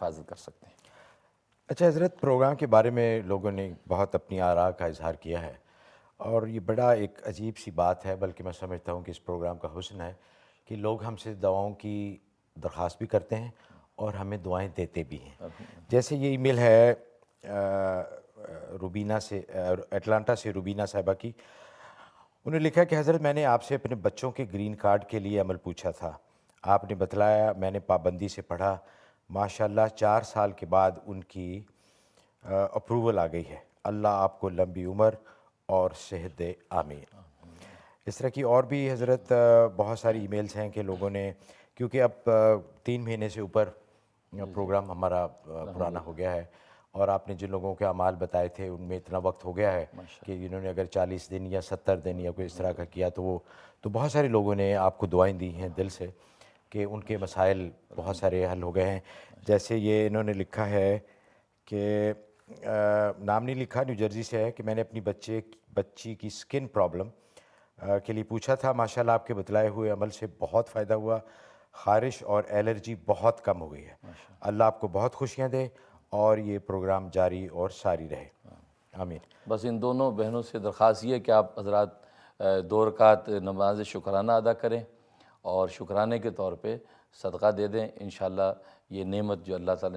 حفاظت کر سکتے ہیں۔ اچھا حضرت، پروگرام کے بارے میں لوگوں نے بہت اپنی آراء کا اظہار کیا ہے، اور یہ بڑا ایک عجیب سی بات ہے، بلکہ میں سمجھتا ہوں کہ اس پروگرام کا حسن ہے کہ لوگ ہم سے دعاؤں کی درخواست بھی کرتے ہیں اور ہمیں دعائیں دیتے بھی ہیں۔ جیسے یہ ای میل ہے روبینہ سے، اٹلانٹا سے روبینہ صاحبہ کی۔ انہوں نے لکھا کہ حضرت، میں نے آپ سے اپنے بچوں کے گرین کارڈ کے لیے عمل پوچھا تھا، آپ نے بتلایا، میں نے پابندی سے پڑھا، ماشاءاللہ 4 سال کے بعد ان کی اپروول آ گئی ہے۔ اللہ آپ کو لمبی عمر اور صحت دے، آمین۔ اس طرح کی اور بھی حضرت بہت ساری ای میلز ہیں کہ لوگوں نے، کیونکہ اب 3 مہینے سے اوپر پروگرام ہمارا پرانا ہو گیا ہے، اور آپ نے جن لوگوں کے اعمال بتائے تھے ان میں اتنا وقت ہو گیا ہے کہ جنہوں نے اگر 40 دن یا 70 دن یا کوئی اس طرح کا کیا تو بہت سارے لوگوں نے آپ کو دعائیں دی ہیں دل سے کہ ان کے مسائل بہت سارے حل ہو گئے ہیں۔ جیسے یہ انہوں نے لکھا ہے کہ نام نہیں لکھا، نیو جرسی سے ہے، کہ میں نے اپنی بچی کی سکن پرابلم کے لیے پوچھا تھا، ماشاءاللہ آپ کے بتلائے ہوئے عمل سے بہت فائدہ ہوا، خارش اور الرجی بہت کم ہو گئی ہے۔ اللہ آپ کو بہت خوشیاں دے اور یہ پروگرام جاری اور ساری رہے، آمین۔ بس ان دونوں بہنوں سے درخواست یہ ہے کہ آپ حضرات 2 رکعت نماز شکرانہ ادا کریں اور شکرانے کے طور پہ صدقہ دے دیں۔ انشاءاللہ یہ نعمت جو اللہ تعالیٰ